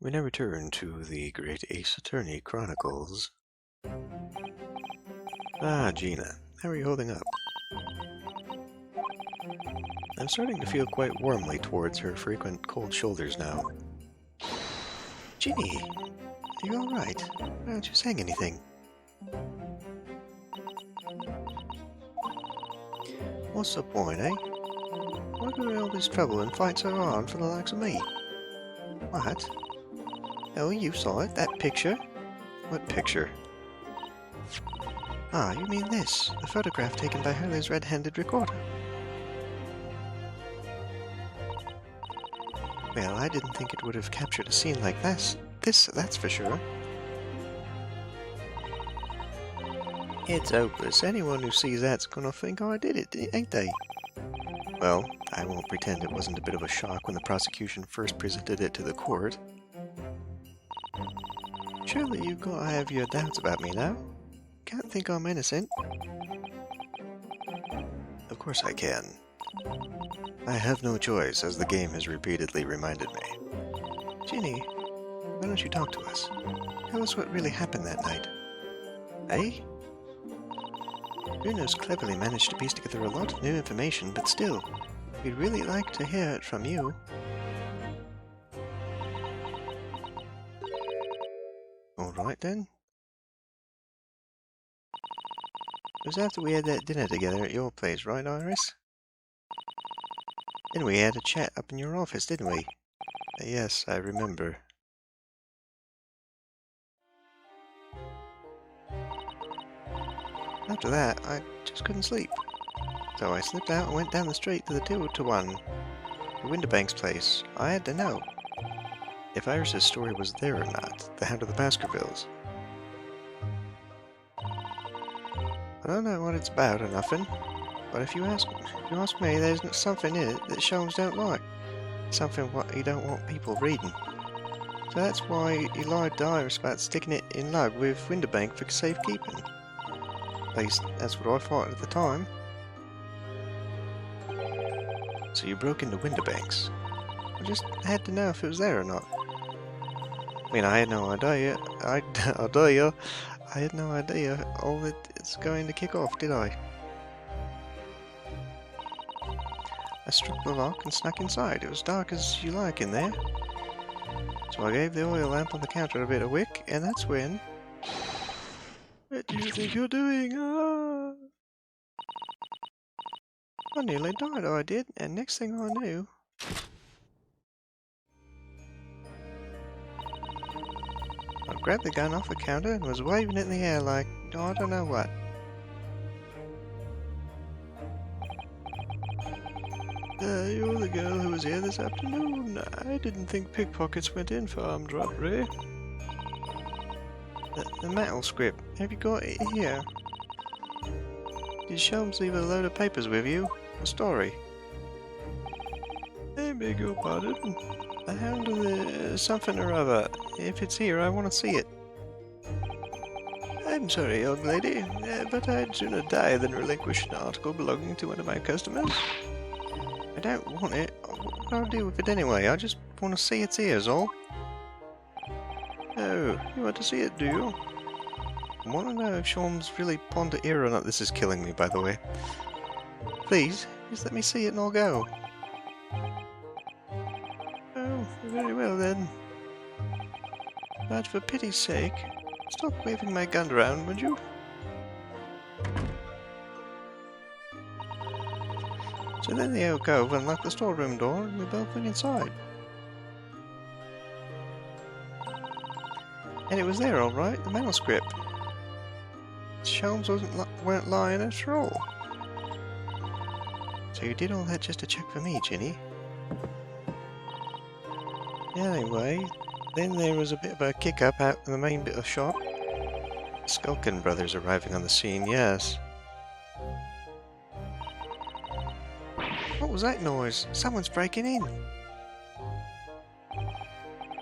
We now return to the Great Ace Attorney Chronicles. Ah, Gina, how are you holding up? I'm starting to feel quite warmly towards her frequent cold shoulders now. Ginny, are you alright? Why aren't you saying anything? What's the point, eh? Why go to all this trouble and fight so hard for the likes of me? What? Oh, you saw it, that picture? What picture? Ah, you mean this, the photograph taken by Hurley's red-handed recorder. Well, I didn't think it would have captured a scene like this, that's for sure. It's hopeless. Anyone who sees that's gonna think I did it, ain't they? Well, I won't pretend it wasn't a bit of a shock when the prosecution first presented it to the court. Surely you've got to have your doubts about me now. Can't think I'm innocent. Of course I can. I have no choice, as the game has repeatedly reminded me. Ginny, why don't you talk to us? Tell us what really happened that night. Eh? Bruno's cleverly managed to piece together a lot of new information, but still, we'd really like to hear it from you. Alright then. It was after we had that dinner together at your place, right, Iris? Then we had a chat up in your office, didn't we? Yes, I remember. After that, I just couldn't sleep. So I slipped out and went down the street to the 2-to-1, the Winterbank's place. I had to know if Iris's story was there or not, the Hound of the Baskervilles. I don't know what it's about or nothing, but if you ask me, there's something in it that Sholmes don't like. Something what he don't want people reading. So that's why he lied to Iris about sticking it in lug with Winterbank for safekeeping. At least, that's what I thought at the time. So you broke into Winterbank's. I just had to know if it was there or not. I mean, I had no idea. I had no idea all that it's going to kick off, did I? I struck the lock and snuck inside. It was dark as you like in there. So I gave the oil lamp on the counter a bit of wick, and that's when... What do you think you're doing? Ah! I nearly died, I did, and next thing I knew... I grabbed the gun off the counter and was waving it in the air like, I don't know what. You're the girl who was here this afternoon. I didn't think pickpockets went in for armed robbery. The metal script, have you got it here? Did Sholmes leave a load of papers with you? A story? I beg your pardon. The Hound of the something or other. If it's here, I want to see it. I'm sorry, young lady, but I'd sooner die than relinquish an article belonging to one of my customers. I don't want it. What will I do with it anyway? I just want to see its ears, all. Oh, you want to see it, do you? I want to know if Sholmes really pawned the ear or not. This is killing me, by the way. Please, just let me see it and I'll go. Oh, very well then. But for pity's sake, stop waving my gun around, would you? So then the old cove unlocked the storeroom door and we both went inside. And it was there all right, the manuscript. Sholmes weren't lying after all. So you did all that just to check for me, Ginny? Anyway, then there was a bit of a kick-up out in the main bit of shop. Skulkin brothers arriving on the scene, yes. What was that noise? Someone's breaking in.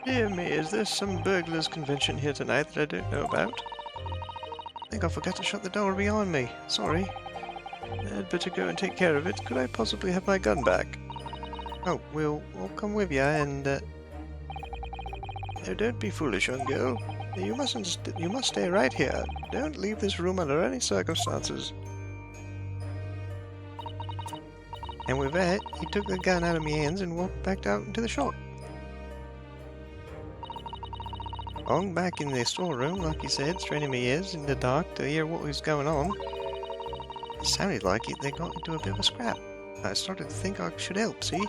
Dear me, is there some burglars convention here tonight that I don't know about? I think I forgot to shut the door behind me. Sorry. I'd better go and take care of it. Could I possibly have my gun back? Oh, we'll come with you and... Now don't be foolish, young girl. You must stay right here. Don't leave this room under any circumstances. And with that, he took the gun out of my hands and walked back out into the shop. Hung back in the storeroom, like he said, straining my ears in the dark to hear what was going on. It sounded like they got into a bit of a scrap. I started to think I should help, see?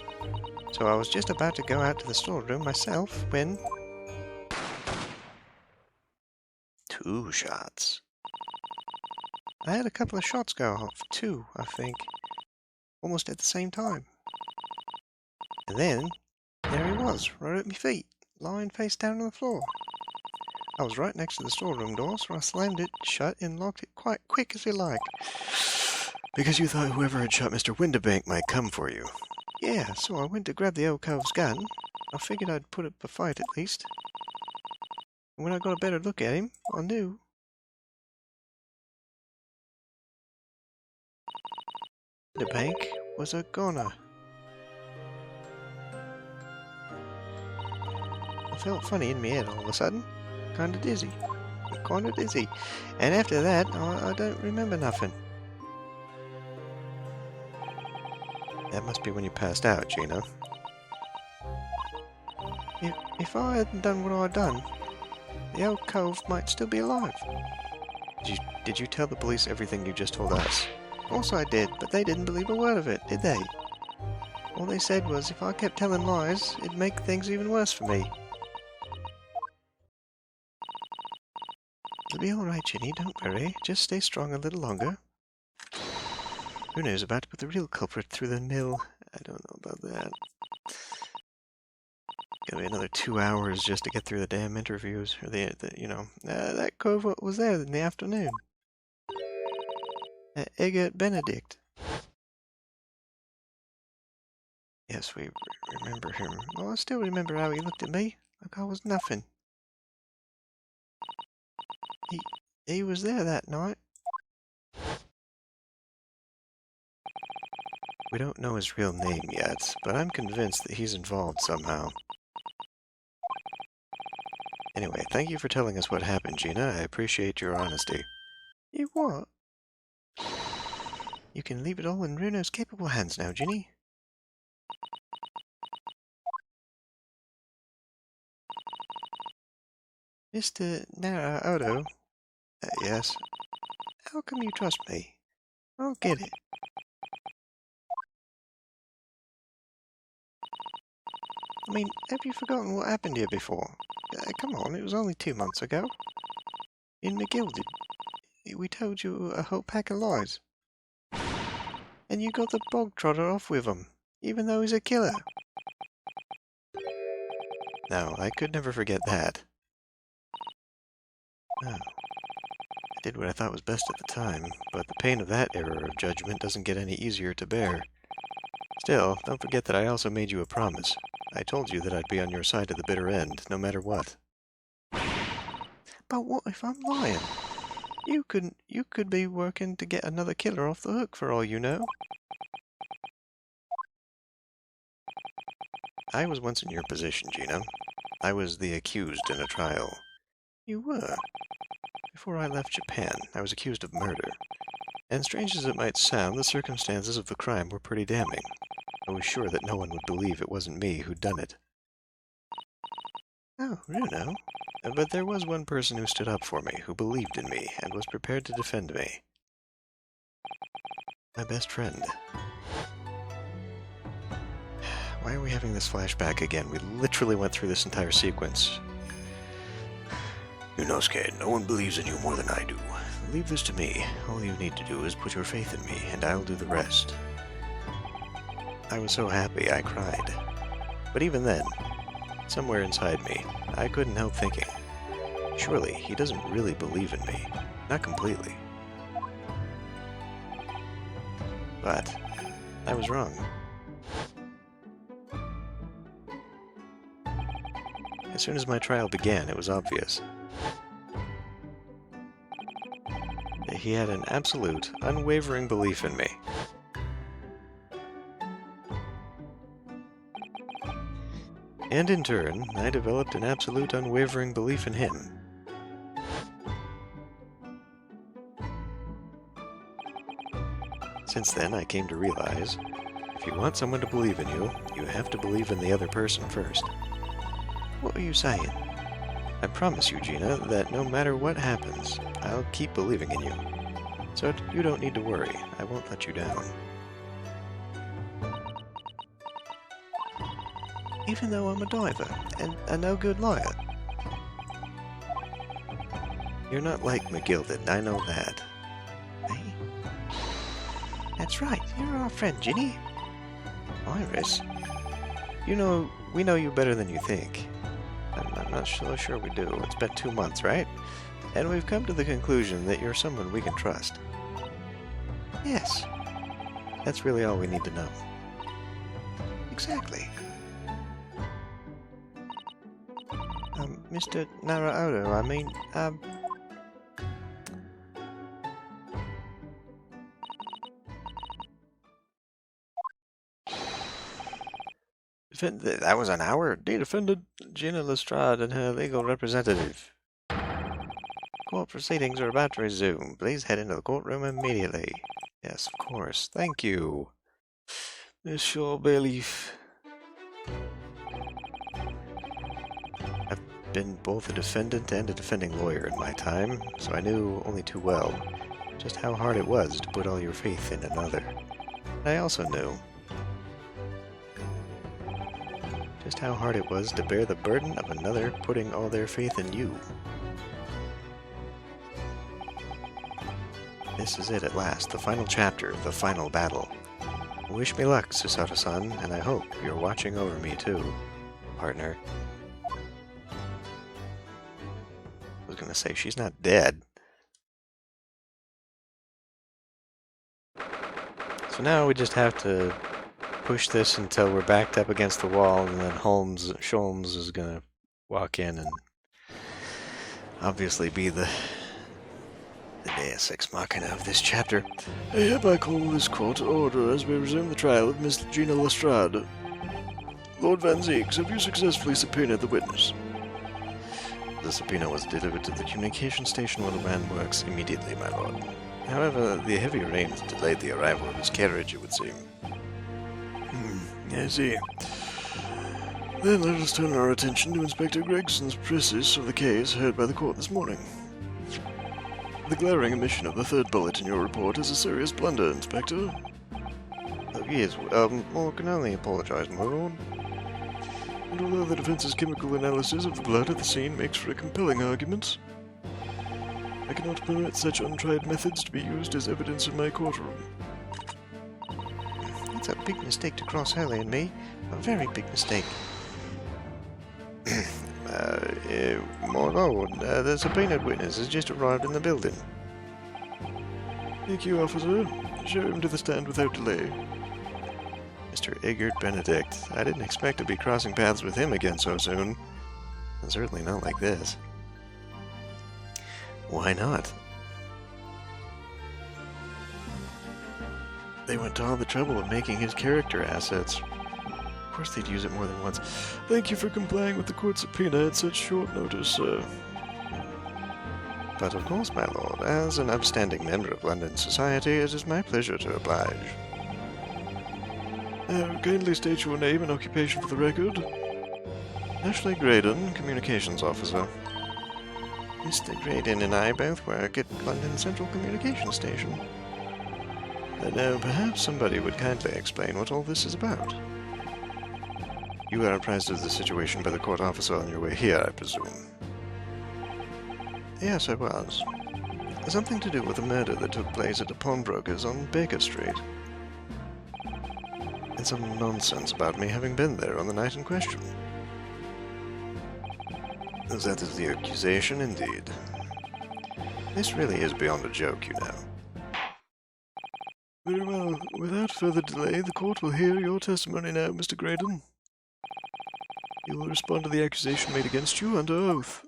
So I was just about to go out to the storeroom myself when... 2 shots. I had a couple of shots go off, 2, I think, almost at the same time. And then, there he was, right at my feet, lying face down on the floor. I was right next to the storeroom door, so I slammed it shut and locked it quite quick as you like. Because you thought whoever had shot Mr. Winterbank might come for you. Yeah, so I went to grab the old cove's gun. I figured I'd put up a fight at least. And when I got a better look at him, I knew. The bank was a goner. I felt funny in my head all of a sudden. Kinda dizzy. And after that, I don't remember nothing. That must be when you passed out, Gina. If I hadn't done what I'd done, the old cove might still be alive. Did you tell the police everything you just told us? Of course I did, but they didn't believe a word of it, did they? All they said was if I kept telling lies, it'd make things even worse for me. It'll be alright, Ginny, don't worry. Just stay strong a little longer. Bruno's about to put the real culprit through the mill. I don't know about that. Gonna be another 2 hours just to get through the damn interviews. Or that cove was there in the afternoon. Edgar Benedict. Yes, we remember him. Oh, I still remember how he looked at me, like I was nothing. He was there that night. We don't know his real name yet, but I'm convinced that he's involved somehow. Anyway, thank you for telling us what happened, Gina. I appreciate your honesty. You what? You can leave it all in Ryuno's capable hands now, Ginny. Mr. Naruhodo? Yes? How come you trust me? I don't get it. I mean, have you forgotten what happened here before? Come on, it was only 2 months ago. In McGilded. We told you a whole pack of lies. And you got the bog trotter off with him, even though he's a killer. No, I could never forget that. Oh. I did what I thought was best at the time, but the pain of that error of judgment doesn't get any easier to bear. Still, don't forget that I also made you a promise. I told you that I'd be on your side to the bitter end, no matter what. But what if I'm lying? You could be working to get another killer off the hook for all you know. I was once in your position, Gina. I was the accused in a trial. You were? Before I left Japan, I was accused of murder. And strange as it might sound, the circumstances of the crime were pretty damning. I was sure that no one would believe it wasn't me who'd done it. Oh, Ryuno. But there was one person who stood up for me, who believed in me, and was prepared to defend me. My best friend. Why are we having this flashback again? We literally went through this entire sequence. Ryunosuke, no one believes in you more than I do. Leave this to me. All you need to do is put your faith in me, and I'll do the rest. I was so happy I cried. But even then, somewhere inside me, I couldn't help thinking, surely he doesn't really believe in me. Not completely. But I was wrong. As soon as my trial began, it was obvious. He had an absolute, unwavering belief in me. And in turn, I developed an absolute unwavering belief in him. Since then, I came to realize, if you want someone to believe in you, you have to believe in the other person first. What are you saying? I promise you, Gina, that no matter what happens, I'll keep believing in you. So you don't need to worry. I won't let you down. Even though I'm a diver and a no-good liar. You're not like McGilded, I know that. Hey? That's right, you're our friend, Ginny. Iris? You know, we know you better than you think. I'm not so sure we do. It's been 2 months, right? And we've come to the conclusion that you're someone we can trust. Yes. That's really all we need to know. Exactly. Mr. Naruhodo, I mean, That was an hour. The defendant, Gina Lestrade, and her legal representative. Court proceedings are about to resume. Please head into the courtroom immediately. Yes, of course. Thank you. Monsieur Bailiff. I've been both a defendant and a defending lawyer in my time, so I knew only too well just how hard it was to put all your faith in another. And I also knew just how hard it was to bear the burden of another putting all their faith in you. This is it at last, the final chapter, the final battle. Wish me luck, Susato-san, and I hope you're watching over me too, partner. I was gonna say, she's not dead. So now we just have to push this until we're backed up against the wall, and then Sholmes is gonna walk in and obviously be the Deus Ex Machina of this chapter. I hereby call this court to order as we resume the trial of Miss Gina Lestrade. Lord Van Zieks, have you successfully subpoenaed the witness? The subpoena was delivered to the communication station where the man works immediately, my lord. However, the heavy rains delayed the arrival of his carriage, it would seem. I see. Then let us turn our attention to Inspector Gregson's precis of the case heard by the court this morning. The glaring omission of the third bullet in your report is a serious blunder, Inspector. Yes, I can only apologize, my lord. And although the defense's chemical analysis of the blood at the scene makes for a compelling argument, I cannot permit such untried methods to be used as evidence in my courtroom. It's a big mistake to cross Hurley and me. A very big mistake. My lord, the subpoenaed witness has just arrived in the building. Thank you, officer. Show him to the stand without delay. Mr. Edgar Benedict. I didn't expect to be crossing paths with him again so soon. And certainly not like this. Why not? They went to all the trouble of making his character assets. Of course they'd use it more than once. Thank you for complying with the court subpoena at such short notice, sir. But of course, my lord, as an upstanding member of London society, it is my pleasure to oblige. Now, kindly state your name and occupation for the record. Ashley Graydon, Communications Officer. Mr. Graydon and I both work at London Central Communications Station. Now, perhaps somebody would kindly explain what all this is about. You were apprised of the situation by the court officer on your way here, I presume. Yes, I was. Something to do with a murder that took place at a pawnbroker's on Baker Street. And some nonsense about me having been there on the night in question. That is the accusation, indeed. This really is beyond a joke, you know. Very well. Without further delay, the court will hear your testimony now, Mr. Graydon. You will respond to the accusation made against you under oath.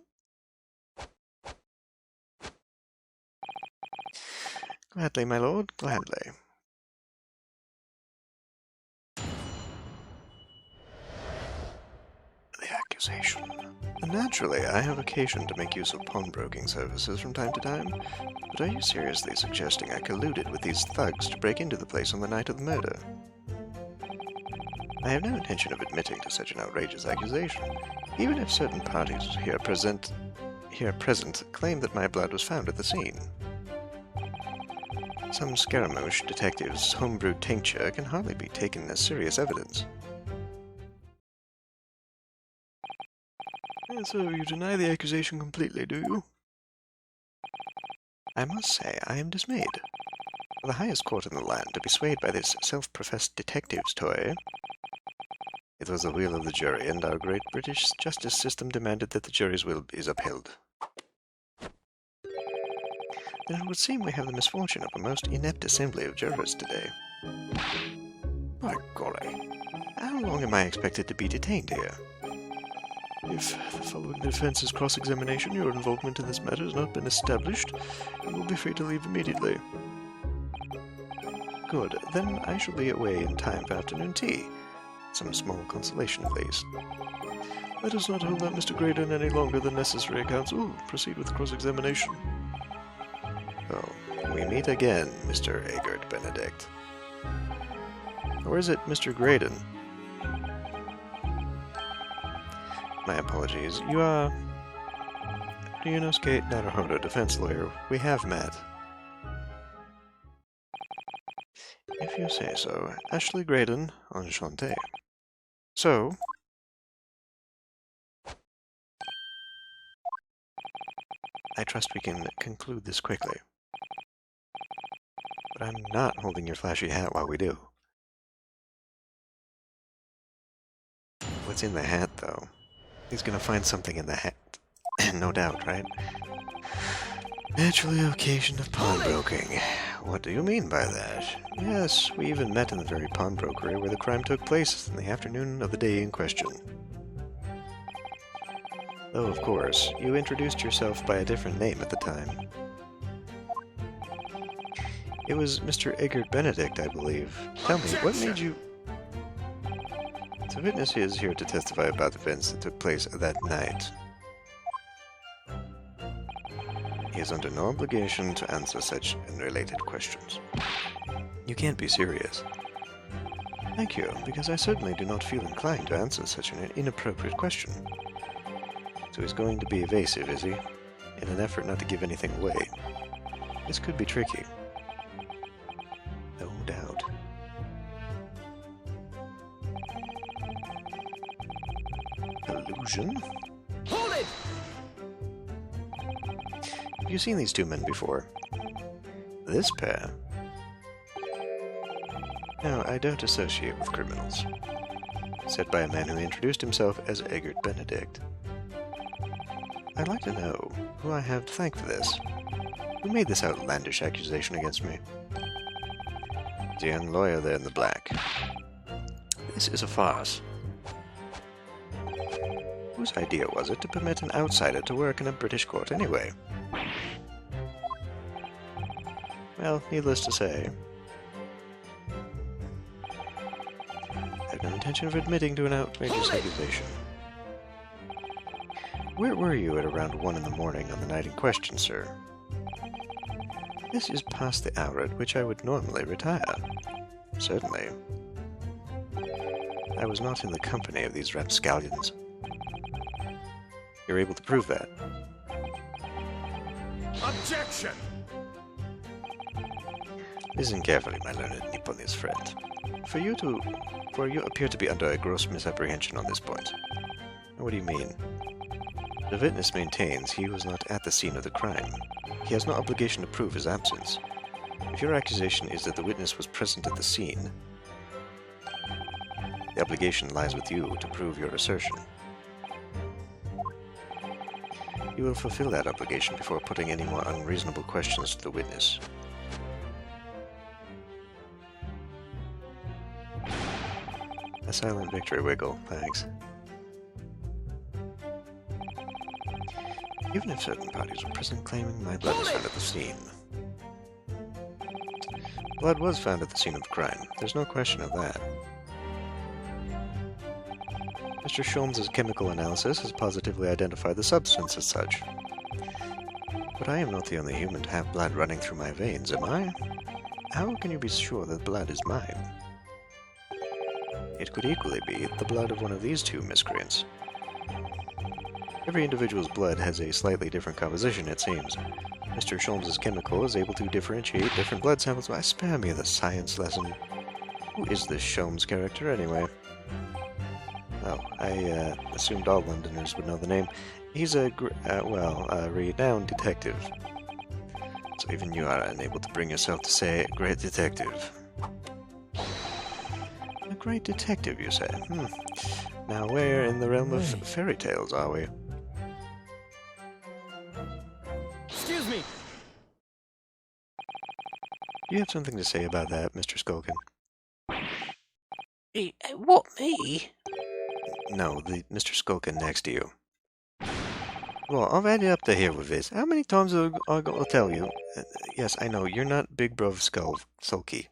Gladly, my lord, gladly. accusation. Naturally, I have occasion to make use of pawnbroking services from time to time, but are you seriously suggesting I colluded with these thugs to break into the place on the night of the murder? I have no intention of admitting to such an outrageous accusation, even if certain parties here present claim that my blood was found at the scene. Some Scaramouche detective's homebrewed tincture can hardly be taken as serious evidence. So you deny the accusation completely, do you? I must say I am dismayed. For the highest court in the land to be swayed by this self-professed detective's toy. It was the will of the jury, and our great British justice system demanded that the jury's will is upheld. Then it would seem we have the misfortune of a most inept assembly of jurors today. By golly, how long am I expected to be detained here? If, following the defense's cross-examination, your involvement in this matter has not been established, you will be free to leave immediately. Good, then I shall be away in time for afternoon tea. Some small consolation, at least. Let us not hold up Mr. Graydon any longer than necessary, counsel. Proceed with cross-examination. Oh, we meet again, Mr. Edgar Benedict. Or is it Mr. Graydon? My apologies. You are Ryunosuke Naruhodo, defense lawyer. We have met. If you say so. Ashley Graydon, enchanté. So, I trust we can conclude this quickly. But I'm not holding your flashy hat while we do. What's in the hat, though? He's gonna find something in the hat. No doubt, right? Naturally occasion of pawnbroking. What do you mean by that? Yes, we even met in the very pawnbrokery where the crime took place in the afternoon of the day in question. Though, of course, you introduced yourself by a different name at the time. It was Mr. Edgar Benedict, I believe. Tell me, what made you... The witness is here to testify about events that took place that night. He is under no obligation to answer such unrelated questions. You can't be serious. Thank you, because I certainly do not feel inclined to answer such an inappropriate question. So he's going to be evasive, is he? In an effort not to give anything away. This could be tricky. No doubt. Illusion? Hold it! Have you seen these two men before? This pair? No, I don't associate with criminals. Said by a man who introduced himself as Edgar Benedict. I'd like to know who I have to thank for this. Who made this outlandish accusation against me? The young lawyer there in the black. This is a farce. Whose idea was it to permit an outsider to work in a British court anyway? Well, needless to say, I have no intention of admitting to an outrageous accusation. Where were you at around 1 in the morning on the night in question, sir? This is past the hour at which I would normally retire. Certainly. I was not in the company of these rapscallions. You're able to prove that. Objection! Listen carefully, my learned Nipponese friend. For you appear to be under a gross misapprehension on this point. What do you mean? The witness maintains he was not at the scene of the crime. He has no obligation to prove his absence. If your accusation is that the witness was present at the scene, the obligation lies with you to prove your assertion. You will fulfill that obligation before putting any more unreasonable questions to the witness. A silent victory wiggle, thanks. Even if certain parties were present claiming my blood was found at the scene. Blood was found at the scene of the crime. There's no question of that. Mr. Sholmes' chemical analysis has positively identified the substance as such. But I am not the only human to have blood running through my veins, am I? How can you be sure that blood is mine? It could equally be the blood of one of these two miscreants. Every individual's blood has a slightly different composition, it seems. Mr. Sholmes' chemical is able to differentiate different blood samples. Spare me the science lesson. Who is this Sholmes character, anyway? Oh, I assumed all Londoners would know the name. He's a renowned detective. So even you are unable to bring yourself to say, great detective. A great detective, you say? Now where in the realm of fairy tales are we? Excuse me. Do you have something to say about that, Mr. Skulkin? What, me? No, the Mr. Skulkin next to you. Well, I've had it up to here with this. How many times have I got to tell you? Yes, I know, you're not Big Bruv Sulky.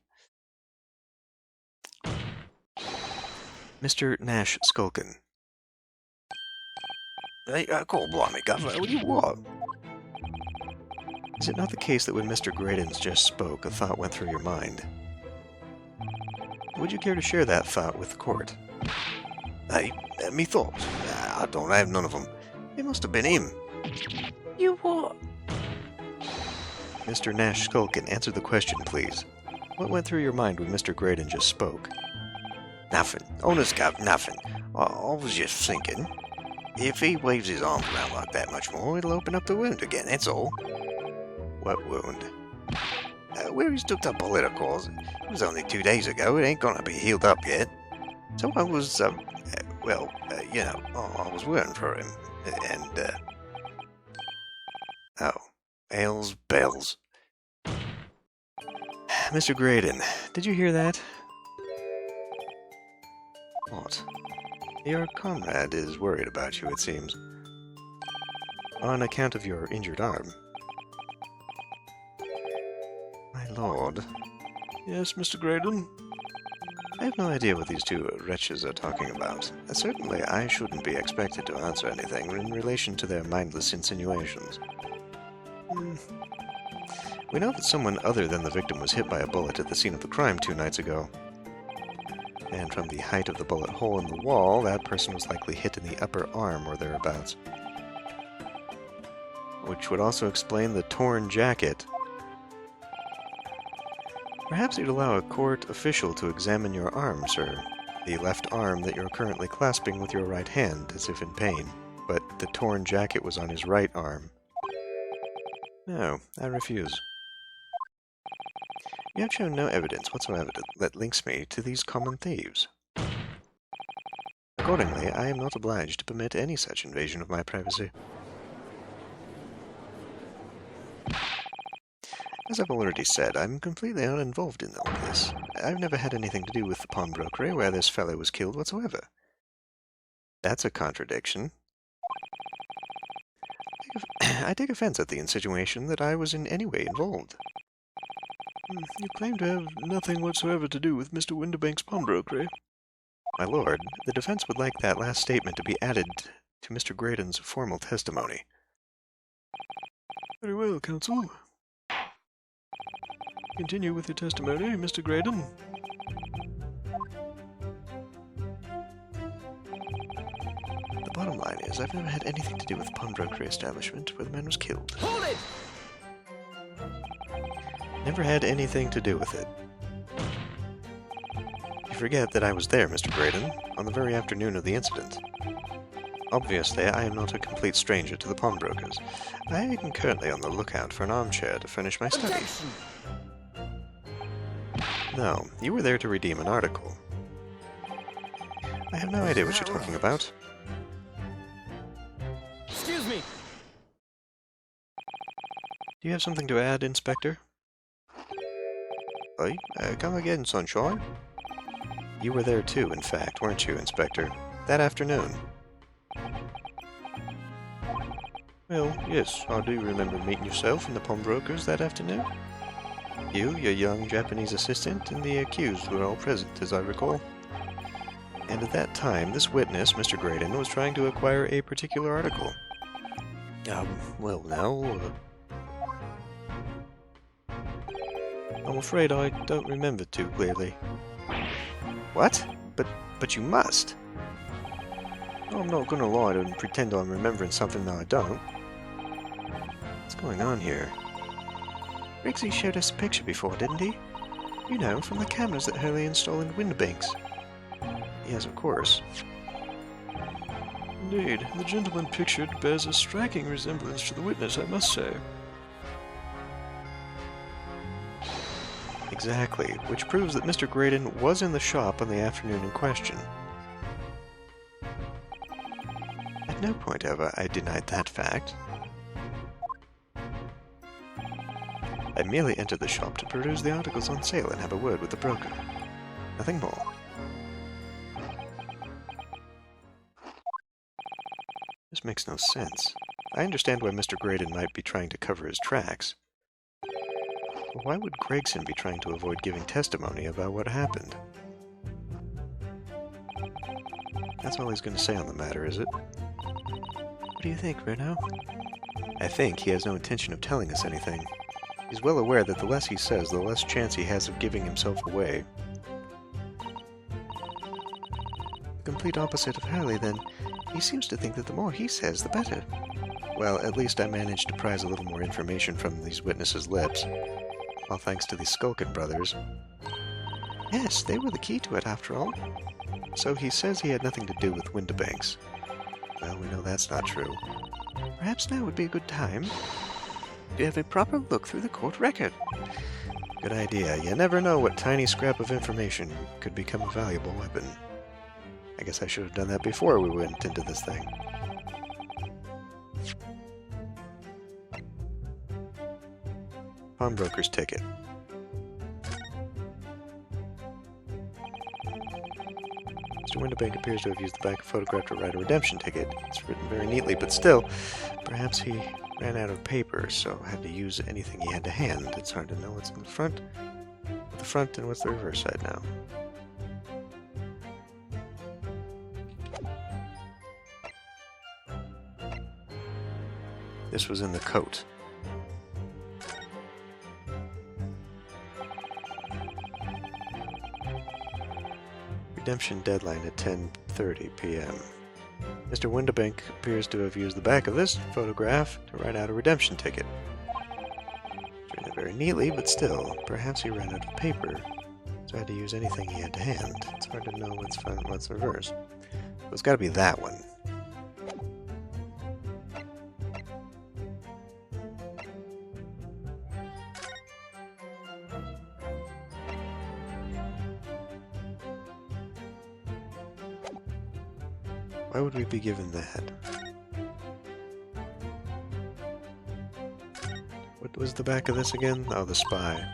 Mr. Nash Skulkin. Hey, God blimey, Governor, what do you want? Is it not the case that when Mr. Graydons just spoke, a thought went through your mind? Would you care to share that thought with the court? Hey, me thoughts? I don't have none of them. It must have been him. You what? Mr. Nash Skulkin, answer the question, please. What went through your mind when Mr. Graydon just spoke? Nothing. Honest, Gov, nothing. I was just thinking, if he waves his arms around like that much more, it'll open up the wound again, that's all. What wound? Where he's took that bullet, of course. It was only 2 days ago. It ain't gonna be healed up yet. So I was, I was worriting for him. And, oh, Ailes bells. Mr. Graydon, did you hear that? What? Your comrade is worried about you, it seems. On account of your injured arm. My lord. Yes, Mr. Graydon? I have no idea what these two wretches are talking about. Certainly, I shouldn't be expected to answer anything in relation to their mindless insinuations. We know that someone other than the victim was hit by a bullet at the scene of the crime 2 nights ago. And from the height of the bullet hole in the wall, that person was likely hit in the upper arm or thereabouts. Which would also explain the torn jacket. Perhaps you'd allow a court official to examine your arm, sir. The left arm that you're currently clasping with your right hand, as if in pain. But the torn jacket was on his right arm. No, I refuse. You have shown no evidence whatsoever that links me to these common thieves. Accordingly, I am not obliged to permit any such invasion of my privacy. As I've already said, I'm completely uninvolved in all this. I've never had anything to do with the pawnbrokery where this fellow was killed whatsoever. That's a contradiction. I take offense at the insinuation that I was in any way involved. You claim to have nothing whatsoever to do with Mr. Winterbank's pawnbrokery. My lord, the defense would like that last statement to be added to Mr. Graydon's formal testimony. Very well, counsel. Continue with your testimony, Mr. Graydon. The bottom line is, I've never had anything to do with the pawnbrokery establishment where the man was killed. Hold it! Never had anything to do with it. You forget that I was there, Mr. Graydon, on the very afternoon of the incident. Obviously, I am not a complete stranger to the pawnbrokers. I am currently on the lookout for an armchair to furnish my study. Objection! No, you were there to redeem an article. I have no idea what you're talking about. Excuse me! Do you have something to add, Inspector? Hey, come again, Sunshine. You were there too, in fact, weren't you, Inspector? That afternoon. Well, yes, I do remember meeting yourself and the pawnbrokers that afternoon. You, your young Japanese assistant, and the accused were all present, as I recall. And at that time, this witness, Mr. Graydon, was trying to acquire a particular article. Well now... I'm afraid I don't remember too clearly. What? But you must! I'm not gonna lie and pretend I'm remembering something that I don't. What's going on here? Riggsy showed us a picture before, didn't he? You know, from the cameras that Hurley installed in Winterbanks. Yes, of course. Indeed, the gentleman pictured bears a striking resemblance to the witness, I must say. Exactly, which proves that Mr. Graydon was in the shop on the afternoon in question. At no point have I denied that fact. I merely entered the shop to peruse the articles on sale and have a word with the broker. Nothing more. This makes no sense. I understand why Mr. Graydon might be trying to cover his tracks. But why would Gregson be trying to avoid giving testimony about what happened? That's all he's going to say on the matter, is it? What do you think, Renaud? I think he has no intention of telling us anything. He's well aware that the less he says, the less chance he has of giving himself away. The complete opposite of Hurley, then. He seems to think that the more he says, the better. Well, at least I managed to prise a little more information from these witnesses' lips. All thanks to the Skulkin brothers. Yes, they were the key to it, after all. So he says he had nothing to do with Winterbanks. Well, we know that's not true. Perhaps now would be a good time to have a proper look through the court record. Good idea. You never know what tiny scrap of information could become a valuable weapon. I guess I should have done that before we went into this thing. Pawnbroker's ticket. Mr. Winterbank appears to have used the back photograph to write a redemption ticket. It's written very neatly, but still, perhaps he ran out of paper, so had to use anything he had to hand. It's hard to know what's in the front, and what's the reverse side now. This was in the coat. Redemption deadline at 10:30 p.m. Mr. Winterbank appears to have used the back of this photograph to write out a redemption ticket. It's written very neatly, but still, perhaps he ran out of paper, so had to use anything he had to hand. It's hard to know what's front and what's reverse. So it's got to be that one. Why would we be given that? What was the back of this again? Oh, the spy.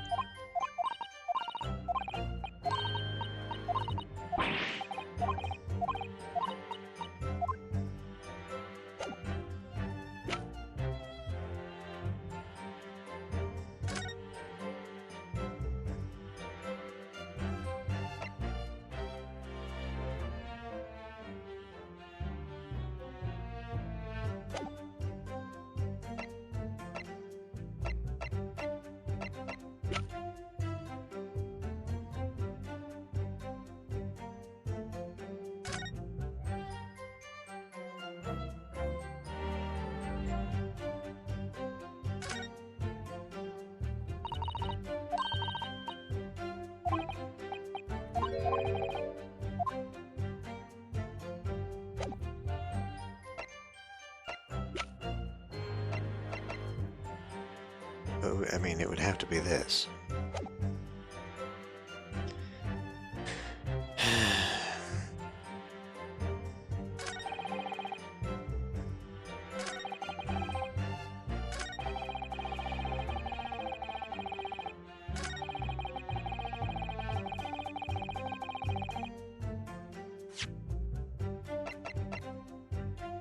Oh, I mean, it would have to be this.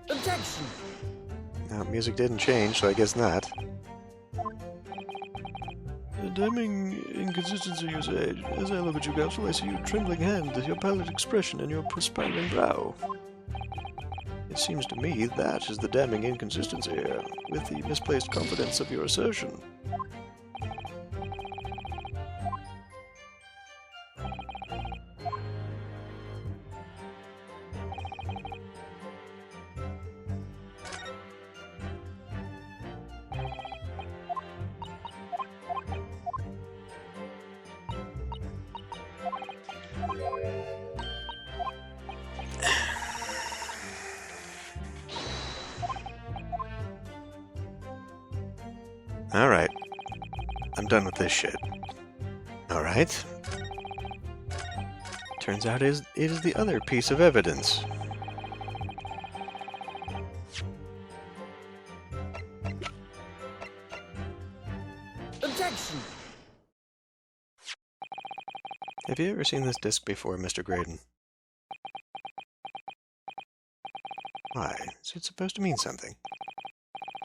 Objection! No, music didn't change, so I guess not. A damning inconsistency, you say. As I look at you, Counsel, I see your trembling hand, your pallid expression, and your perspiring brow. It seems to me that is the damning inconsistency here, with the misplaced confidence of your assertion. Alright. I'm done with this shit. Alright. Turns out it is the other piece of evidence. Objection! Have you ever seen this disc before, Mr. Graydon? Why? Is it supposed to mean something?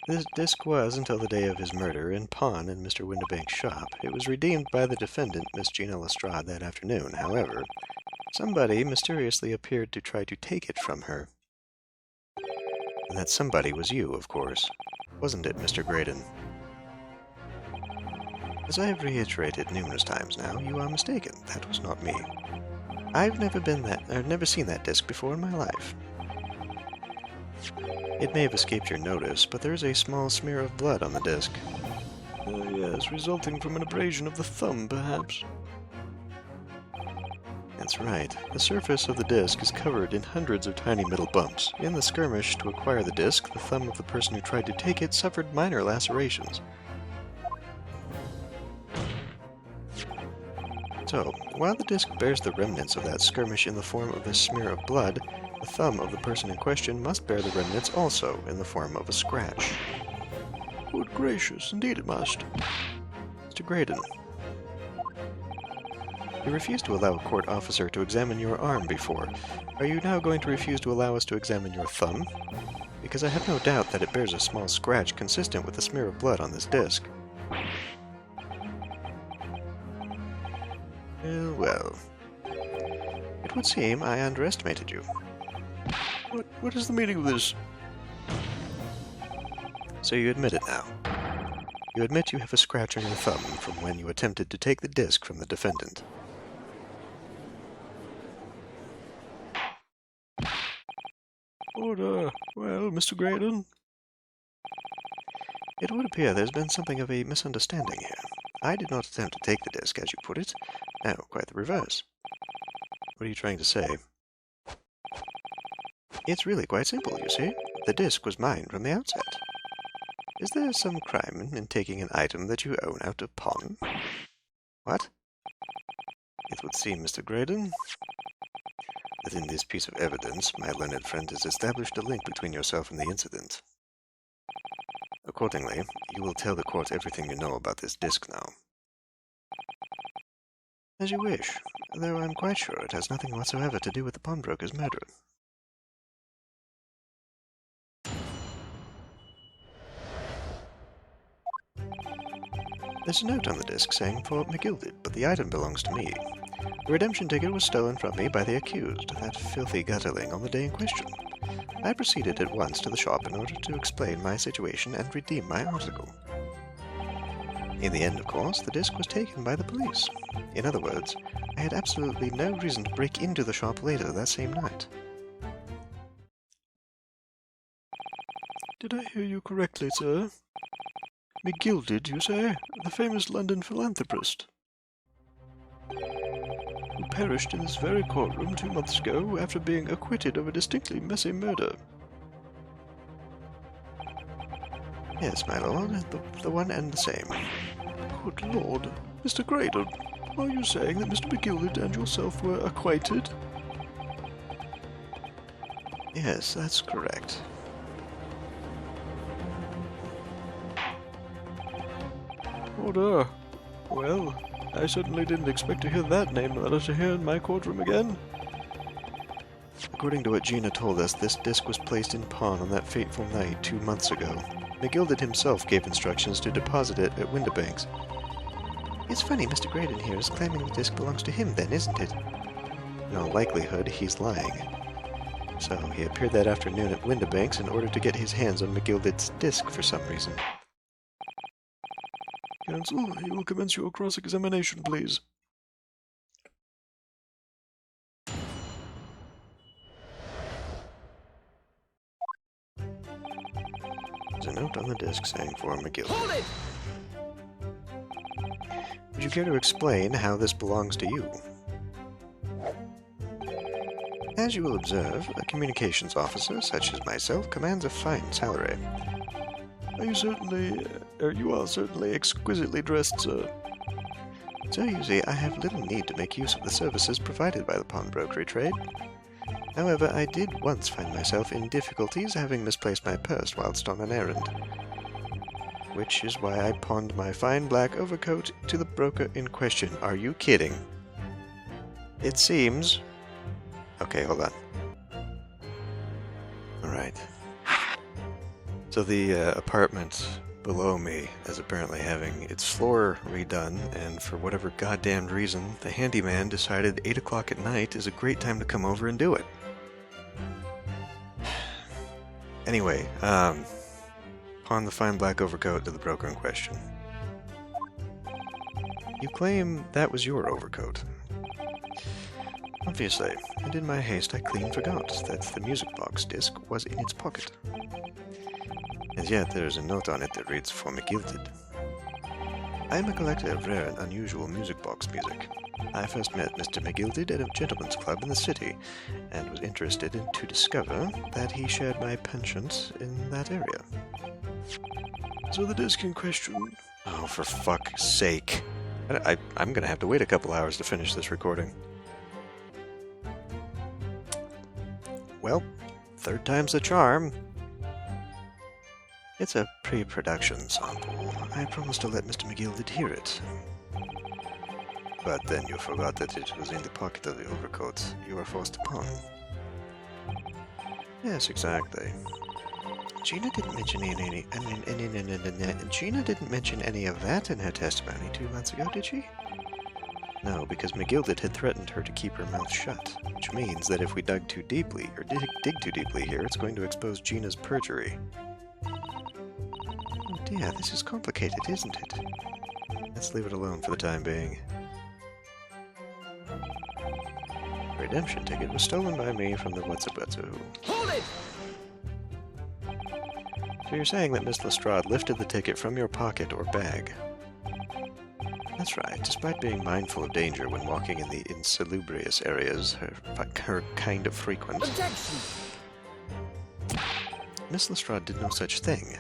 This disc was, until the day of his murder, in pawn in Mr. Windibank's shop. It was redeemed by the defendant, Miss Gina Lestrade, that afternoon. However, somebody mysteriously appeared to try to take it from her. And that somebody was you, of course. Wasn't it, Mr. Graydon? As I have reiterated numerous times now, you are mistaken. That was not me. I've never seen that disc before in my life. It may have escaped your notice, but there is a small smear of blood on the disc. Yes, resulting from an abrasion of the thumb, perhaps. That's right. The surface of the disc is covered in hundreds of tiny metal bumps. In the skirmish to acquire the disc, the thumb of the person who tried to take it suffered minor lacerations. So, while the disc bears the remnants of that skirmish in the form of this smear of blood, the thumb of the person in question must bear the remnants also in the form of a scratch. Good gracious, indeed it must. Mr. Graydon, you refused to allow a court officer to examine your arm before. Are you now going to refuse to allow us to examine your thumb? Because I have no doubt that it bears a small scratch consistent with the smear of blood on this disc. Well. It would seem I underestimated you. What is the meaning of this? So you admit it now. You admit you have a scratch on your thumb from when you attempted to take the disc from the defendant. Order. Well, Mr. Graydon? It would appear there's been something of a misunderstanding here. I did not attempt to take the disc, as you put it. No, quite the reverse. What are you trying to say? It's really quite simple, you see. The disc was mine from the outset. Is there some crime in taking an item that you own out of pawn? What? It would seem, Mr. Graydon, that in this piece of evidence my learned friend has established a link between yourself and the incident. Accordingly, you will tell the court everything you know about this disc now. As you wish, though I'm quite sure it has nothing whatsoever to do with the pawnbroker's murder. There's a note on the disc saying for McGilded, but the item belongs to me. The redemption ticket was stolen from me by the accused, that filthy gutterling, on the day in question. I proceeded at once to the shop in order to explain my situation and redeem my article. In the end, of course, the disc was taken by the police. In other words, I had absolutely no reason to break into the shop later that same night. Did I hear you correctly, sir? McGilded, you say? The famous London philanthropist, who perished in this very courtroom 2 months ago after being acquitted of a distinctly messy murder. Yes, my lord, the one and the same. Good lord. Mr. Graydon, are you saying that Mr. McGilded and yourself were acquainted? Yes, that's correct. Order. Well, I certainly didn't expect to hear that name uttered here in my courtroom again. According to what Gina told us, this disc was placed in pawn on that fateful night 2 months ago. McGilded himself gave instructions to deposit it at Windibank's. It's funny Mr. Graydon here is claiming the disc belongs to him then, isn't it? In all likelihood, he's lying. So, he appeared that afternoon at Windibanks in order to get his hands on McGilded's disc for some reason. Counsel, you will commence your cross-examination, please. There's a note on the disc saying for McGilded. Hold it! Would you care to explain how this belongs to you? As you will observe, a communications officer, such as myself, commands a fine salary. You are certainly exquisitely dressed, sir. So you see, I have little need to make use of the services provided by the pawnbrokery trade. However, I did once find myself in difficulties having misplaced my purse whilst on an errand. Which is why I pawned my fine black overcoat to the broker in question. Are you kidding? It seems... Okay, hold on. Alright. So the apartment below me is apparently having its floor redone, and for whatever goddamn reason, the handyman decided 8 o'clock at night is a great time to come over and do it. Anyway, pawn the fine black overcoat to the broker in question. You claim that was your overcoat. Obviously, and in my haste I clean forgot that the music box disc was in its pocket. And yet there is a note on it that reads, "For McGilded." I am a collector of rare and unusual music box music. I first met Mr. McGilded at a gentleman's club in the city, and was interested to discover that he shared my penchant in that area. So the disc in question... Oh, for fuck's sake. I'm gonna have to wait a couple hours to finish this recording. Well, third time's the charm. It's a pre-production sample. I promised to let Mr. McGilded hear it. But then you forgot that it was in the pocket of the overcoat you were forced to pawn. Yes, exactly. Gina didn't mention Gina didn't mention any of that in her testimony 2 months ago, did she? No, because McGilded had threatened her to keep her mouth shut, which means that if we dug too deeply, or dig too deeply here, it's going to expose Gina's perjury. Oh dear, this is complicated, isn't it? Let's leave it alone for the time being. The redemption ticket was stolen by me from the What's-a-What's-a-Who. Hold it! So you're saying that Miss Lestrade lifted the ticket from your pocket or bag? That's right. Despite being mindful of danger when walking in the insalubrious areas her kind of frequent, Objection! Miss Lestrade did no such thing.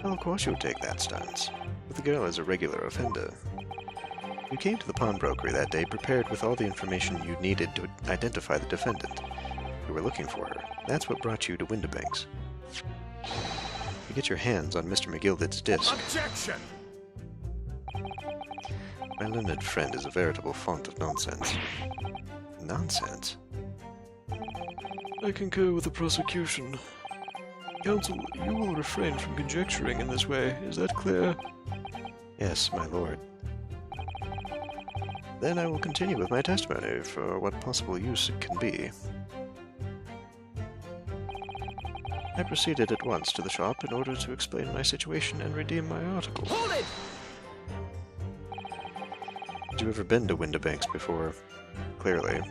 Well, of course you would take that stance, but the girl is a regular offender. You came to the pawnbrokery that day prepared with all the information you needed to identify the defendant. You were looking for her. That's what brought you to Windibanks. You get your hands on Mr. McGilded's disc. Objection! My learned friend is a veritable font of nonsense. Nonsense? I concur with the prosecution. Counsel, you will refrain from conjecturing in this way. Is that clear? Yes, my lord. Then I will continue with my testimony for what possible use it can be. I proceeded at once to the shop in order to explain my situation and redeem my article. Hold it! Had you ever been to Windibanks before? Clearly.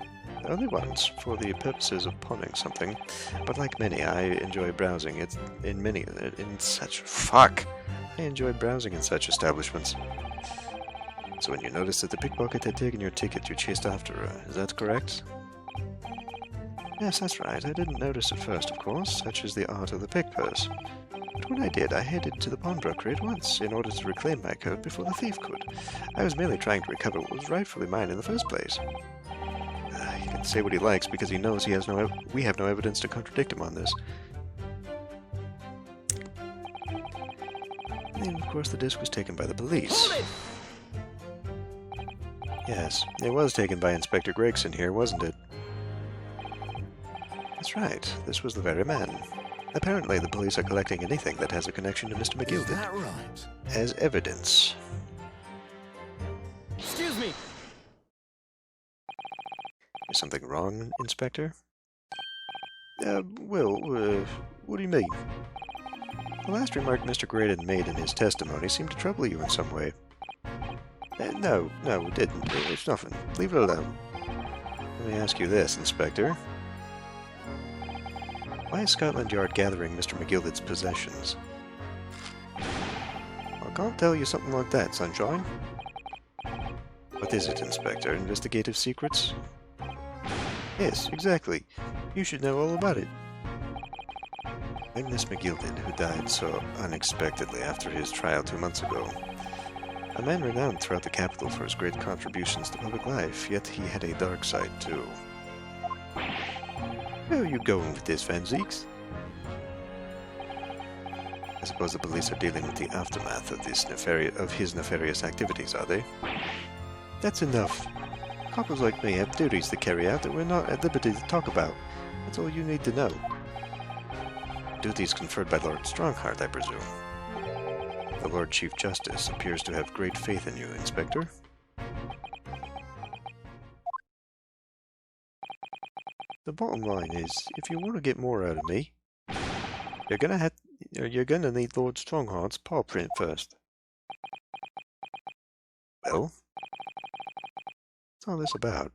Only once, for the purposes of pawning something, but like many, I enjoy browsing I enjoy browsing in such establishments. So when you noticed that the pickpocket had taken your ticket, you chased after her, is that correct? Yes, that's right. I didn't notice at first, of course, such is the art of the pick-purse. But when I did, I headed to the pawnbrokery at once, in order to reclaim my coat before the thief could. I was merely trying to recover what was rightfully mine in the first place. He can say what he likes because he knows we have no evidence to contradict him on this. And then, of course, the disc was taken by the police. Hold it! Yes, it was taken by Inspector Gregson here, wasn't it? That's right, this was the very man. Apparently the police are collecting anything that has a connection to Mr. McGilded. Is that right? as evidence. Excuse me. Is something wrong, Inspector? What do you mean? The last remark Mr. Graydon made in his testimony seemed to trouble you in some way. No, it didn't. It's nothing. Leave it alone. Let me ask you this, Inspector. Why is Scotland Yard gathering Mr. McGilded's possessions? I can't tell you something like that, Sunshine. What is it, Inspector? Investigative secrets? Yes, exactly. You should know all about it. I'm Miss McGilded, who died so unexpectedly after his trial 2 months ago. A man renowned throughout the capital for his great contributions to public life, yet he had a dark side too. Where are you going with this, Van Zieks? I suppose the police are dealing with the aftermath of his nefarious activities, are they? That's enough. Coppers like me have duties to carry out that we're not at liberty to talk about. That's all you need to know. Duties conferred by Lord Strongheart, I presume. The Lord Chief Justice appears to have great faith in you, Inspector. The bottom line is, if you want to get more out of me, you're gonna need Lord Strongheart's paw print first. Well, what's all this about?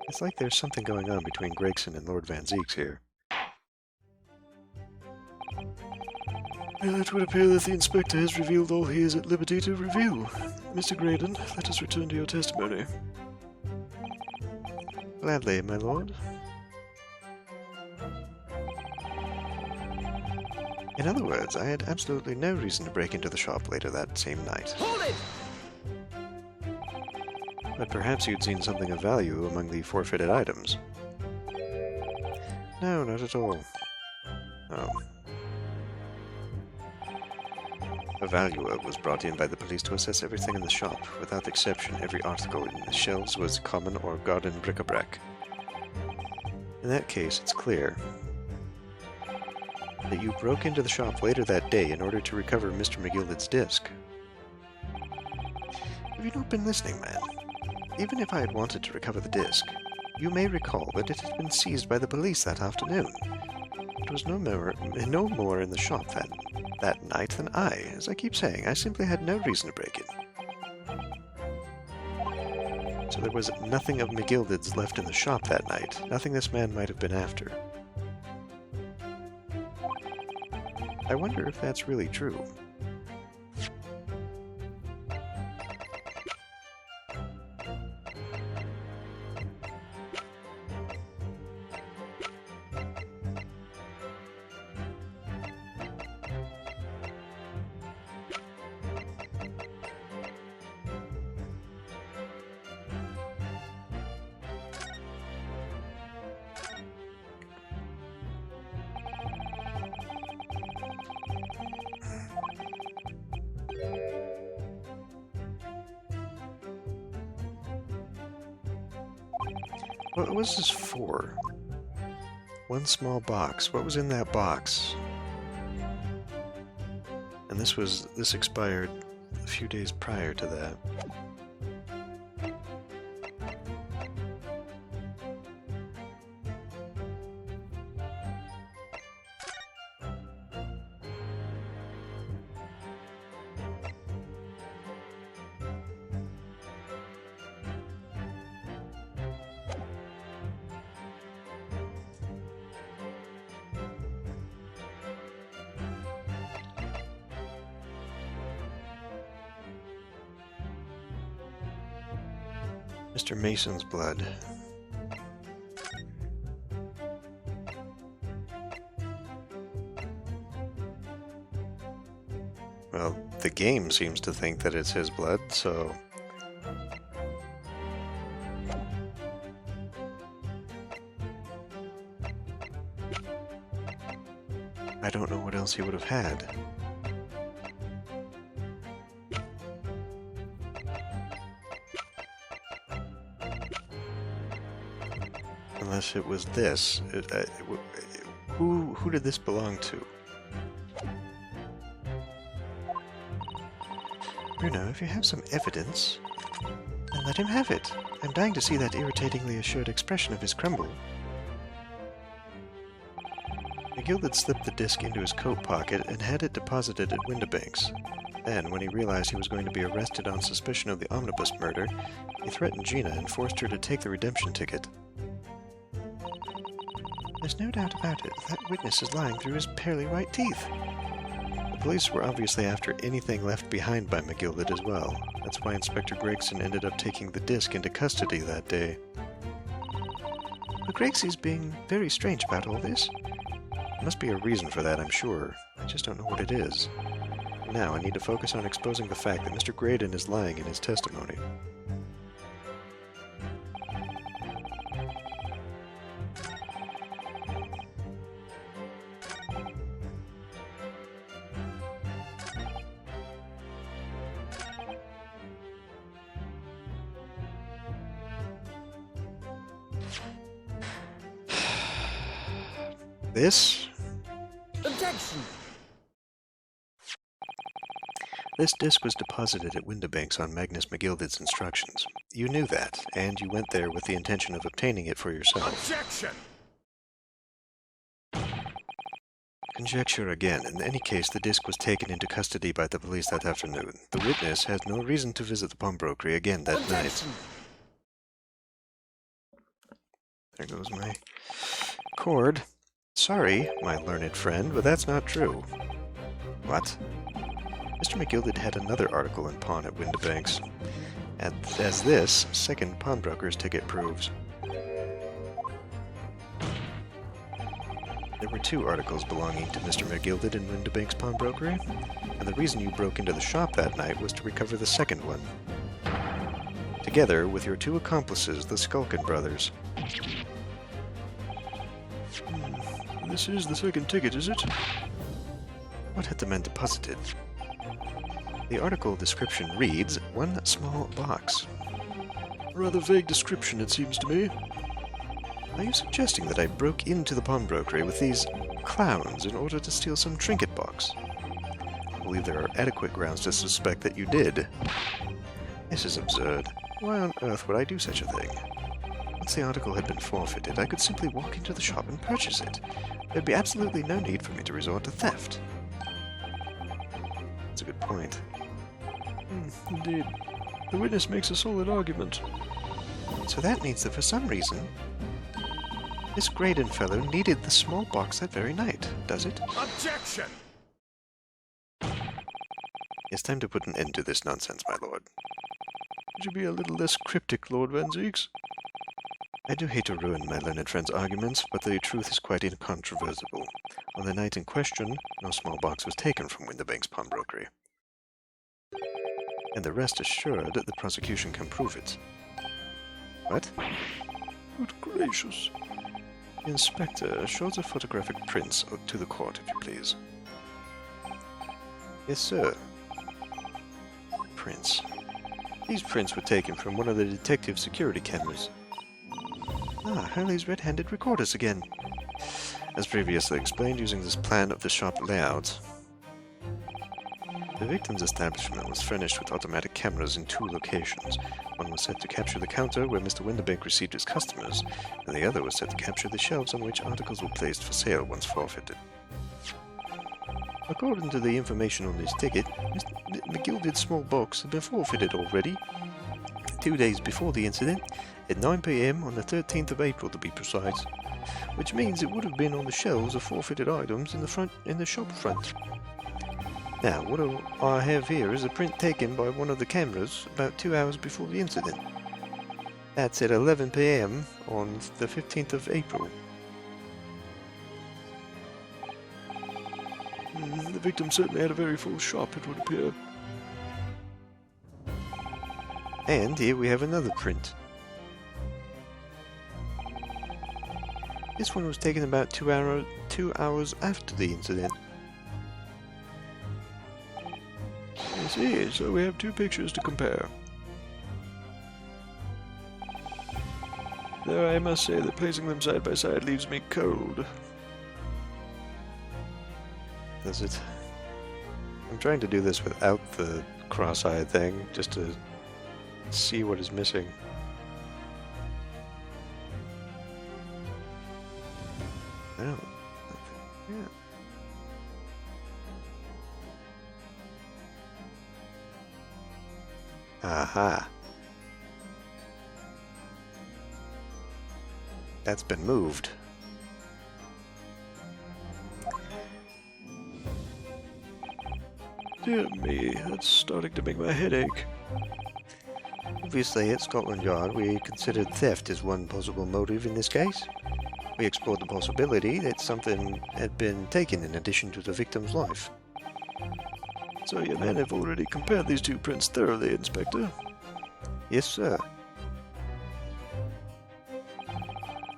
It's like there's something going on between Gregson and Lord Van Zieks here. Well, it would appear that the Inspector has revealed all he is at liberty to reveal. Mr. Graydon, let us return to your testimony. Gladly, my lord. In other words, I had absolutely no reason to break into the shop later that same night. Hold it! But perhaps you'd seen something of value among the forfeited items. No, not at all. Oh. A valuer was brought in by the police to assess everything in the shop. Without exception, every article in the shelves was common or garden bric-a-brac. In that case, it's clear that you broke into the shop later that day in order to recover Mr. McGilded's disc. Have you not been listening, man? Even if I had wanted to recover the disc, you may recall that it had been seized by the police that afternoon. It was no more in the shop that night than I. As I keep saying, I simply had no reason to break in. So there was nothing of McGilded's left in the shop that night, nothing this man might have been after. I wonder if that's really true. What was this for? One small box. What was in that box? And this expired a few days prior to that. Mr. Mason's blood. Well, the game seems to think that it's his blood, so... I don't know what else he would have had. Unless it was this. Who did this belong to? Bruno, if you have some evidence, then let him have it. I'm dying to see that irritatingly assured expression of his crumble. McGilded slipped the disc into his coat pocket and had it deposited at Windibank's. Then, when he realized he was going to be arrested on suspicion of the omnibus murder, he threatened Gina and forced her to take the redemption ticket. There's no doubt about it, that witness is lying through his pearly white teeth. The police were obviously after anything left behind by McGilded as well. That's why Inspector Gregson ended up taking the disc into custody that day. But Gregsy's being very strange about all this. There must be a reason for that, I'm sure. I just don't know what it is. Now I need to focus on exposing the fact that Mr. Graydon is lying in his testimony. This? Objection! This disc was deposited at Windibank's on Magnus McGilded's instructions. You knew that, and you went there with the intention of obtaining it for yourself. Objection! Conjecture again. In any case, the disc was taken into custody by the police that afternoon. The witness has no reason to visit the pawnbrokery again that night. Objection! There goes my cord. Sorry, my learned friend, but that's not true. What? Mr. McGilded had another article in pawn at Windibank's, as this second pawnbroker's ticket proves. There were two articles belonging to Mr. McGilded in Windibank's pawnbrokery, and the reason you broke into the shop that night was to recover the second one. Together with your two accomplices, the Skulkin brothers. This is the second ticket, is it? What had the men deposited? The article description reads, one small box. A rather vague description, it seems to me. Are you suggesting that I broke into the pawnbrokery with these clowns in order to steal some trinket box? I believe there are adequate grounds to suspect that you did. This is absurd. Why on earth would I do such a thing? Once the article had been forfeited, I could simply walk into the shop and purchase it. There'd be absolutely no need for me to resort to theft. That's a good point. Indeed. The witness makes a solid argument. So that means that for some reason, this Graydon fellow needed the small box that very night, does it? Objection! It's time to put an end to this nonsense, my lord. Could you be a little less cryptic, Lord Van Zieks? I do hate to ruin my learned friend's arguments, but the truth is quite incontrovertible. On the night in question, no small box was taken from Windibank's pawnbrokery. And the rest assured that the prosecution can prove it. What? Good gracious. Inspector, show the photographic prints to the court, if you please. Yes, sir. Prints. These prints were taken from one of the detective's security cameras. Ah, Hurley's red-handed recorders again. As previously explained, using this plan of the shop layout. The victim's establishment was furnished with automatic cameras in two locations. One was set to capture the counter where Mr. Windibank received his customers, and the other was set to capture the shelves on which articles were placed for sale once forfeited. According to the information on this ticket, Mr. McGilded's small box had been forfeited already, 2 days before the incident, at 9 p.m. on the 13th of April to be precise, which means it would have been on the shelves of forfeited items in the shop front. Now, what I have here is a print taken by one of the cameras about 2 hours before the incident. That's at 11 p.m. on the 15th of April. The victim certainly had a very full shop, it would appear. And here we have another print. This one was taken about 2 hours after the incident. I see, so we have two pictures to compare. Though I must say that placing them side by side leaves me cold. Does it? I'm trying to do this without the cross-eyed thing, just to see what is missing. No. Yeah. Aha. That's been moved. Dear me, that's starting to make my head ache. Obviously, at Scotland Yard, we considered theft as one possible motive in this case. We explored the possibility that something had been taken in addition to the victim's life. So your men have already compared these two prints thoroughly, Inspector? Yes, sir.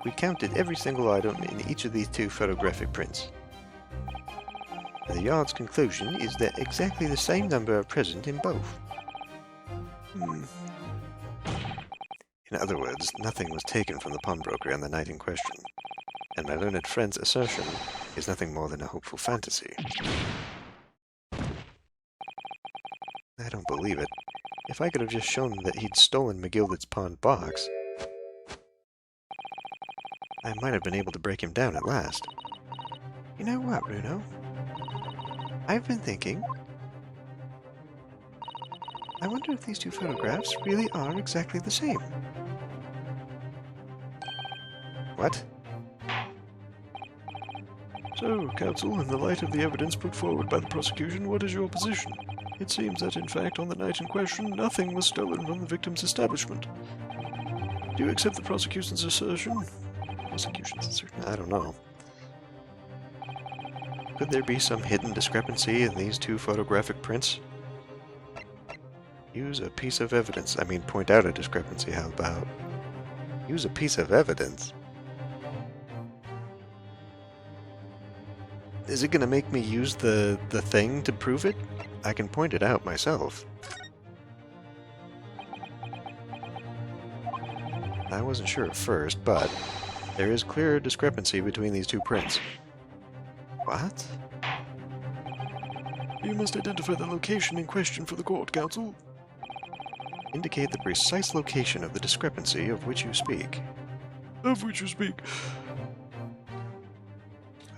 We counted every single item in each of these two photographic prints. And the Yard's conclusion is that exactly the same number are present in both. In other words, nothing was taken from the pawnbroker on the night in question, and my learned friend's assertion is nothing more than a hopeful fantasy. I don't believe it. If I could have just shown that he'd stolen McGilded's pawned box, I might have been able to break him down at last. You know what, Bruno? I've been thinking, I wonder if these two photographs really are exactly the same. What? So, counsel, in the light of the evidence put forward by the prosecution, what is your position? It seems that, in fact, on the night in question, nothing was stolen from the victim's establishment. Do you accept the prosecution's assertion? I don't know. Could there be some hidden discrepancy in these two photographic prints? Use a piece of evidence. I mean, point out a discrepancy, how about? Use a piece of evidence? Is it going to make me use the thing to prove it? I can point it out myself. I wasn't sure at first, but there is clear discrepancy between these two prints. What? You must identify the location in question for the court, counsel. Indicate the precise location of the discrepancy of which you speak. Of which you speak.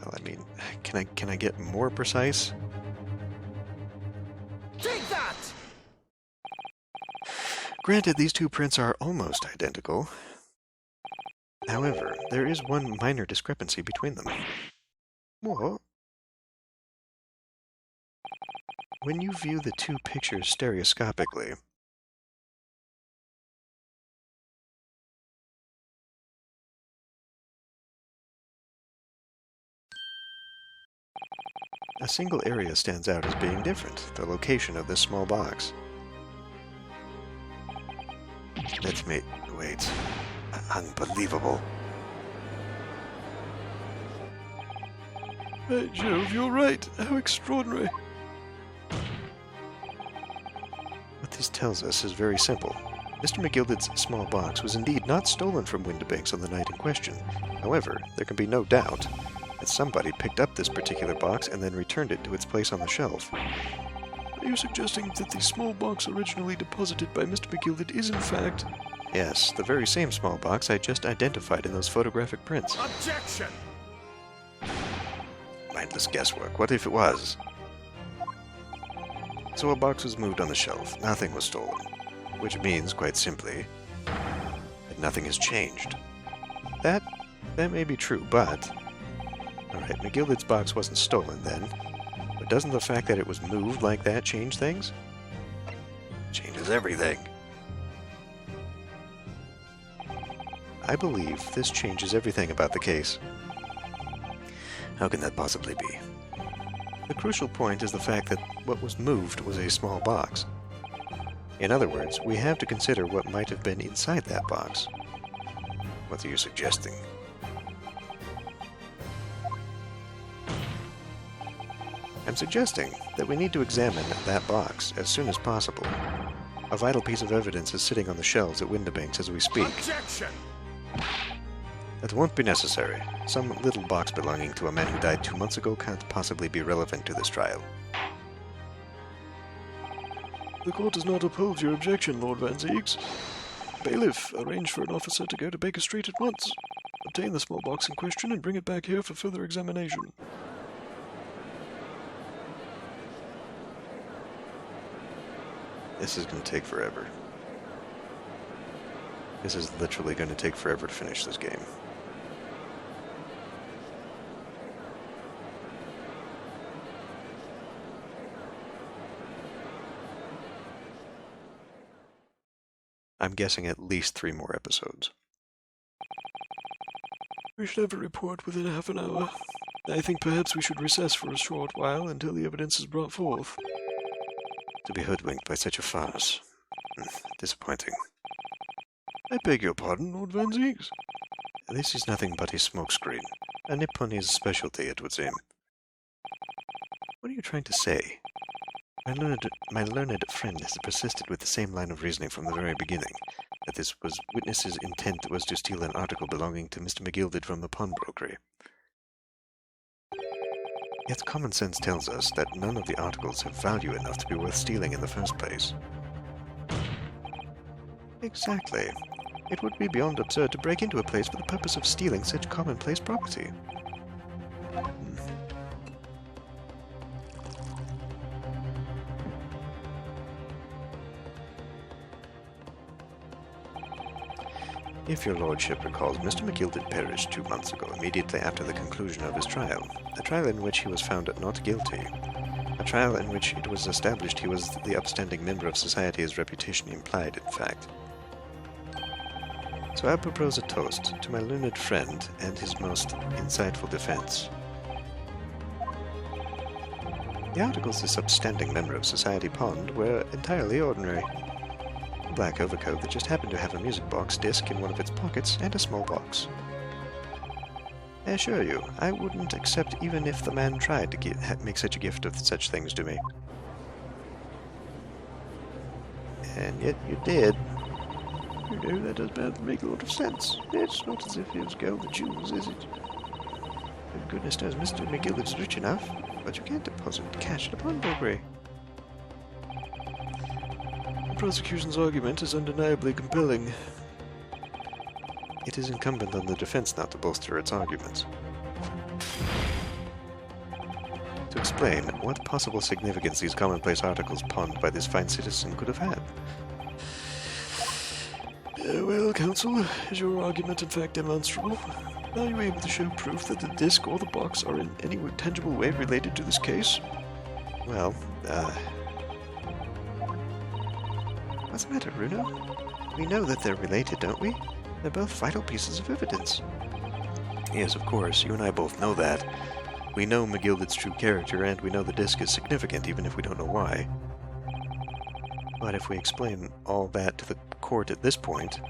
Well, I mean, can I get more precise? Take that! Granted, these two prints are almost identical. However, there is one minor discrepancy between them. What? When you view the two pictures stereoscopically, a single area stands out as being different, the location of this small box. Let's wait. Unbelievable. By Jove, you're right. How extraordinary. What this tells us is very simple. Mr. McGilded's small box was indeed not stolen from Windibanks on the night in question. However, there can be no doubt that somebody picked up this particular box and then returned it to its place on the shelf. Are you suggesting that the small box originally deposited by Mr. McGilded is in fact... Yes, the very same small box I just identified in those photographic prints. Objection! Mindless guesswork. What if it was? So a box was moved on the shelf. Nothing was stolen. Which means, quite simply, that nothing has changed. That may be true, but... Alright, McGilded's box wasn't stolen then. But doesn't the fact that it was moved like that change things? Changes everything. I believe this changes everything about the case. How can that possibly be? The crucial point is the fact that what was moved was a small box. In other words, we have to consider what might have been inside that box. What are you suggesting? I'm suggesting that we need to examine that box as soon as possible. A vital piece of evidence is sitting on the shelves at Windibanks as we speak. Objection! That won't be necessary. Some little box belonging to a man who died 2 months ago can't possibly be relevant to this trial. The court does not uphold your objection, Lord Van Ziegs. Bailiff, arrange for an officer to go to Baker Street at once. Obtain the small box in question and bring it back here for further examination. This is going to take forever. This is literally going to take forever to finish this game. I'm guessing at least 3 more episodes. We should have a report within half an hour. I think perhaps we should recess for a short while until the evidence is brought forth. To be hoodwinked by such a farce. Disappointing. I beg your pardon, Lord Van Ziegs. This is nothing but a smokescreen. A Nipponese specialty, it would seem. What are you trying to say? My learned friend has persisted with the same line of reasoning from the very beginning, that this was witness's intent was to steal an article belonging to Mr. McGilded from the pawnbrokery. Yet common sense tells us that none of the articles have value enough to be worth stealing in the first place. Exactly. It would be beyond absurd to break into a place for the purpose of stealing such commonplace property. If your lordship recalls, Mr. McGilded perished 2 months ago, immediately after the conclusion of his trial. A trial in which he was found not guilty. A trial in which it was established he was the upstanding member of society his reputation implied, in fact. So I propose a toast to my learned friend and his most insightful defense. The articles this upstanding member of society pawned were entirely ordinary. A black overcoat that just happened to have a music box disc in one of its pockets and a small box. I assure you, I wouldn't accept even if the man tried to make such a gift of such things to me. And yet you did. You know, that does make a lot of sense. It's not as if he was gold the jewels, is it? And goodness knows Mr. McGilded's rich enough, but you can't deposit cash at a pawnbrokery. The prosecution's argument is undeniably compelling. It is incumbent on the defense not to bolster its arguments. To explain what possible significance these commonplace articles pawned by this fine citizen could have had. Well, counsel, is your argument in fact demonstrable? Are you able to show proof that the disc or the box are in any tangible way related to this case? Well, what's the matter, Runo? We know that they're related, don't we? They're both vital pieces of evidence. Yes, of course, you and I both know that. We know McGilded's true character, and we know the disc is significant, even if we don't know why. But if we explain all that to the court at this point,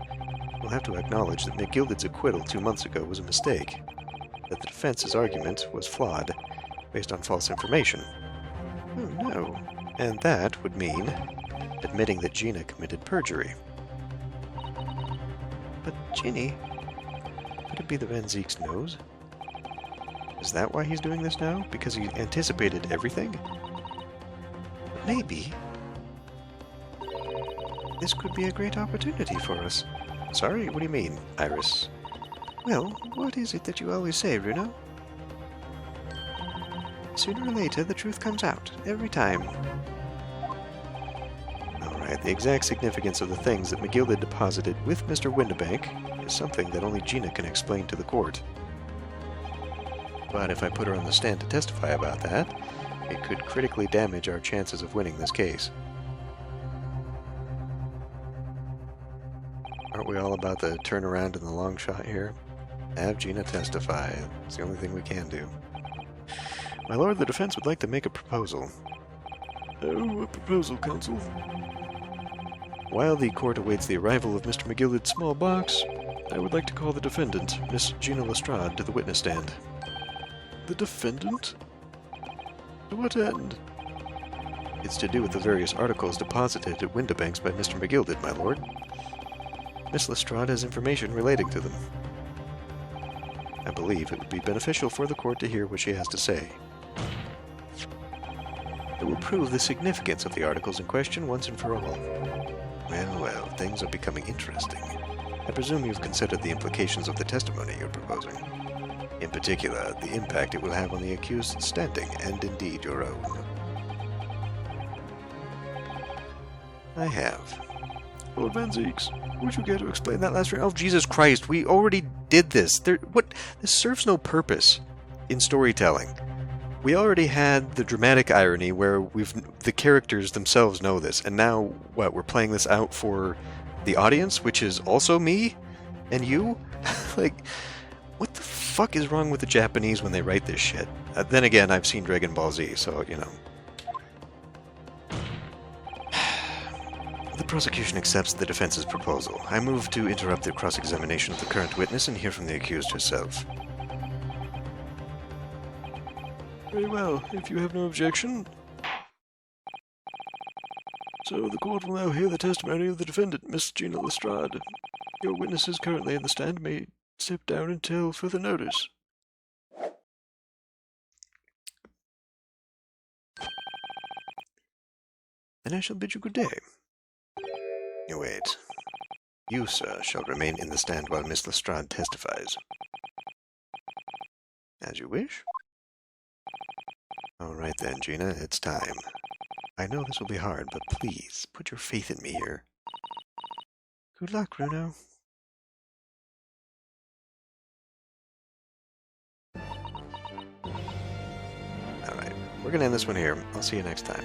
we'll have to acknowledge that McGilded's acquittal 2 months ago was a mistake, that the defense's argument was flawed, based on false information. Oh no. And that would mean admitting that Gina committed perjury. But Ginny? Could it be the Van Ziegs knows? Is that why he's doing this now? Because he anticipated everything? Maybe. This could be a great opportunity for us. Sorry, what do you mean, Iris? Well, what is it that you always say, Runo? Sooner or later, the truth comes out. Every time. Alright, the exact significance of the things that McGilded deposited with Mr. Windibank is something that only Gina can explain to the court. But if I put her on the stand to testify about that, it could critically damage our chances of winning this case. Aren't we all about the turnaround in the long shot here? Have Gina testify. It's the only thing we can do. My lord, the defense would like to make a proposal. Oh, a proposal, counsel. While the court awaits the arrival of Mr. McGilded's small box, I would like to call the defendant, Miss Gina Lestrade, to the witness stand. The defendant? To what end? It's to do with the various articles deposited at Windibank's by Mr. McGilded, my lord. Miss Lestrade has information relating to them. I believe it would be beneficial for the court to hear what she has to say. that will prove the significance of the articles in question once and for all. Well, well, things are becoming interesting. I presume you've considered the implications of the testimony you're proposing. In particular, the impact it will have on the accused's standing, and indeed your own. I have. Lord Van Zeeks, would you care to explain that last Oh, Jesus Christ, we already did this. This serves no purpose in storytelling. We already had the dramatic irony where the characters themselves know this, and now, what, we're playing this out for the audience, which is also me and you? Like, what the fuck is wrong with the Japanese when they write this shit? Then again, I've seen Dragon Ball Z, so, you know. The prosecution accepts the defense's proposal. I move to interrupt the cross-examination of the current witness and hear from the accused herself. Very well, if you have no objection. So the court will now hear the testimony of the defendant, Miss Gina Lestrade. Your witness is currently in the stand, may step down until further notice. Then I shall bid you good day. Wait. You, sir, shall remain in the stand while Miss Lestrade testifies. As you wish. All right then, Gina, it's time. I know this will be hard, but please, put your faith in me here. Good luck, Runo. Alright, we're gonna end this one here. I'll see you next time.